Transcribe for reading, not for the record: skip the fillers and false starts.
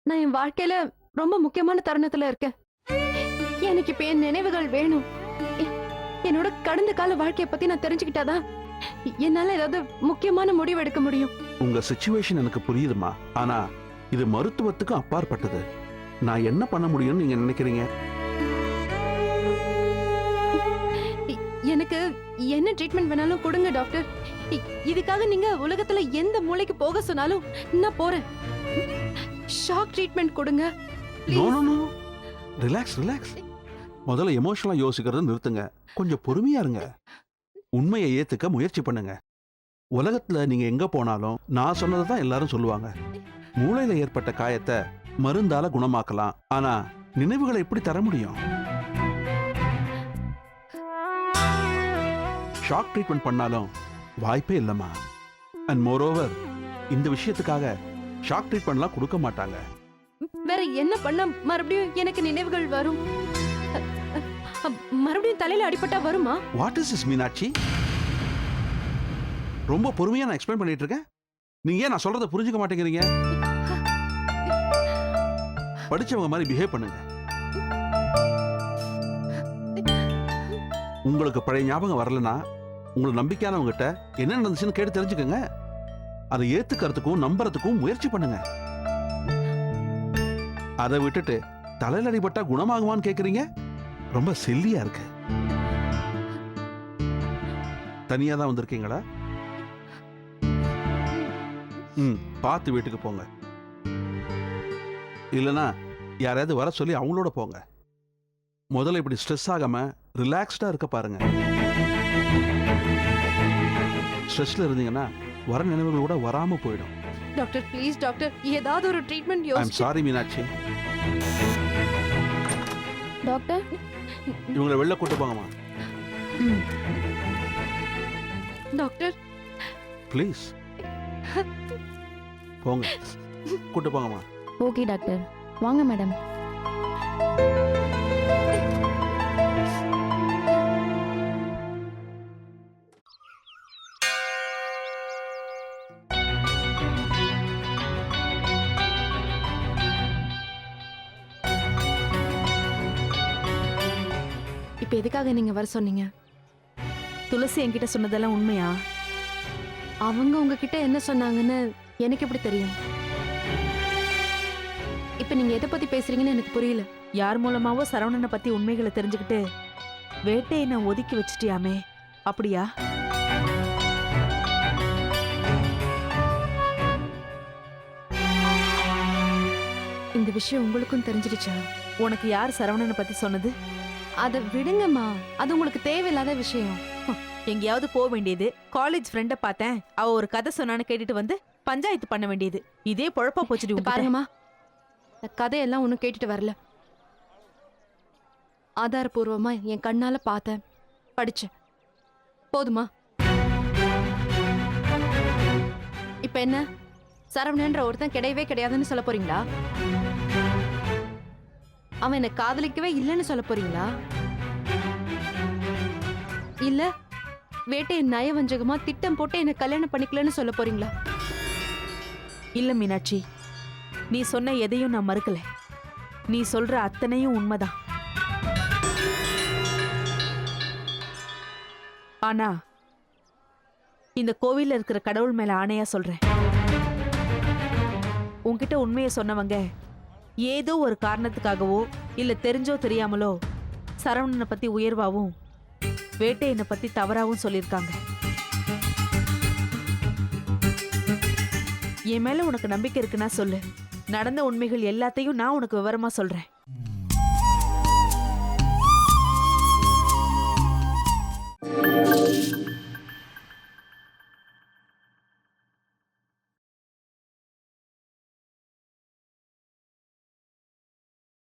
நான் என் வாழ்க்கையில ரொம்ப முக்கியமான தருணத்துல இருக்கேன். எனக்கு இப்ப என் நினைவுகள் வேணும். எ- என்னோட கடந்த கால வாழ்க்கைய பத்தி நான் தெரிஞ்சுக்கிட்டாதான் என்னால ஏதாவது முக்கியமான முடிவு எடுக்க முடியும். உங்க சிச்சுவேஷன் எனக்கு புரியுதுமா. ஆனா இது மருத்துவத்துக்கு அப்பாற்பட்டது. நான் என்ன பண்ண முடியும்னு நீங்க நினைக்கிறீங்க? எனக்கு என்ன ட்ரீட்மெண்ட் வேணாலும் கொடுங்க டாக்டர். இதுக்காக நீங்க உலகத்துல எந்த மூலைக்கு போக சொன்னாலும் நான் போறேன். ஷாக் ட்ரீட்மெண்ட் கொடுங்க. No no no, relax relax. முதல்ல எமோஷனலா யோசிக்கிறத நிறுத்துங்க. கொஞ்சம் பொறுமையா இருங்க. உண்மையை ஏத்துக்க முயற்சி பண்ணுங்க. உலகத்துல நீங்க எங்க போனாலும் நான் சொன்னதை தான் எல்லாரும் சொல்லுவாங்க. மூளையில ஏற்பட்ட காயத்தை மருந்தால குணமாக்கலாம். ஆனா நினைவுகளை எப்படி தர முடியும்? ஷாக் ட்ரீட்மெண்ட் பண்ணாலும் வாய்ப்பே இல்லம்மா. அண்ட் மோரோவர், இந்த விஷயத்துக்காக ஷாக் ட்ரீட்மெண்ட்லாம் கொடுக்க மாட்டாங்க. வேற என்ன பண்ண மறுபடியும் எனக்கு நினைவுகள் வரும்? மறுபடியும் தலையில அடிபட்டா வருமா? What is this Meenakshi? ரொம்ப பொறுமையா நான் எக்ஸ்பிளைன் பண்ணிட்டு இருக்கேன். நீங்க ஏன் நான் சொல்றதை புரிஞ்சுக்க மாட்டேங்கிறீங்க? படிச்சவங்க மாதிரி பிஹேவ் பண்ணுங்க. உங்களுக்கு பழைய ஞாபகம் வரலனா உங்களுக்கு நம்பிக்கையானவங்ககிட்ட என்ன நடந்துச்சுன்னு கேட்டு தெரிஞ்சுக்கங்க. அதை ஏத்துக்கிறதுக்கும் நம்புறதுக்கும் முயற்சி பண்ணுங்க. அதை விட்டுட்டு தலையில் அடிபட்டா குணமாகுமான்னு கேக்குறீங்க. ரொம்ப சில்லியா இருக்கு. தனியா தான் வந்திருக்கீங்களா? பார்த்து வீட்டுக்கு போங்க. இல்லனா யாரையாவது வர சொல்லி அவங்களோட போங்க. முதல்ல இப்படி ஸ்ட்ரெஸ் ஆகாம ரிலாக்ஸ்டா இருக்க பாருங்க. ஸ்ட்ரெஸ்ல இருந்தீங்கன்னா வர நினைவுகள் கூட வராம போயிடும். டாக்டர் ப்ளீஸ் டாக்டர், ஏதாவது ஒரு ட்ரீட்மெண்ட் ஐ அம் யோசிச்சு. சாரி மீனாட்சி. டாக்டர் இவங்களை வெளில கூட்டு போங்கம்மா. டாக்டர் ப்ளீஸ் போங்க, கூட்டு போங்கம்மா. ஓகே டாக்டர், வாங்க மேடம். இப்ப எதுக்காக நீங்க வர சொன்னீங்க? துளசி என்கிட்ட சொன்னதெல்லாம் உண்மையா? அவங்க உங்ககிட்ட என்ன சொன்னாங்கன்னு எனக்கு எப்படி தெரியும்? இப்ப நீங்க எதை பத்தி பேசுறீங்கன்னு எனக்கு புரியல. யார் மூலமாவோ சரவணனை பத்தி உண்மைகளை தெரிஞ்சுக்கிட்டு வேட்டையை ஒதுக்கி வச்சிட்டியாமே, அப்படியா? இந்த விஷயம் உங்களுக்கும் தெரிஞ்சிடுச்சா? உனக்கு யார் சரவணனை பத்தி சொன்னது? அதை விடுங்கம்மா, அது உங்களுக்கு தேவையில்லாத விஷயம். எங்கேயாவது போக வேண்டியது, காலேஜ் ஃப்ரெண்ட பார்த்தேன், அவ ஒரு கதை சொன்னான்னு கேட்டுட்டு வந்து பஞ்சாயத்து பண்ண வேண்டியது. இதே பொழப்பா போச்சுடி உன்கிட்ட. பாருங்கம்மா, கதையெல்லாம் ஒன்னும் கேட்டுட்டு வரல. ஆதாரபூர்வமா என் கண்ணால பார்த்தேன், படிச்சேன். போதுமா? இப்ப என்ன, சரவணன்ற ஒருத்தன் கிடையவே கிடையாதுன்னு சொல்ல போறீங்களா? அவன் என்ன காதலிக்கவே இல்லைன்னு சொல்ல போறீங்களா? இல்ல வேட்டையை நயவஞ்சகமா திட்டம் போட்டு என்ன கல்யாணம் பண்ணிக்கலன்னு சொல்ல போறீங்களா? இல்ல மீனாட்சி, நீ சொன்ன எதையும் நான் மறுக்கல. நீ சொல்ற அத்தனையும் உண்மைதான். ஆனா இந்த கோவில்ல இருக்கிற கடவுள் மேல ஆணையா சொல்றேன், உன்கிட்ட உண்மையை சொன்னவங்க ஏதோ ஒரு காரணத்துக்காகவோ இல்ல தெரிஞ்சோ தெரியாமலோ சரவணனை பத்தி உயர்வாவும் வேட்டையனை பத்தி தவறாவும் சொல்லியிருக்காங்க. என் மேல உனக்கு நம்பிக்கை இருக்குன்னா சொல்லு. நடந்த உண்மைகள் எல்லாத்தையும் நான் உனக்கு விவரமா சொல்றேன்.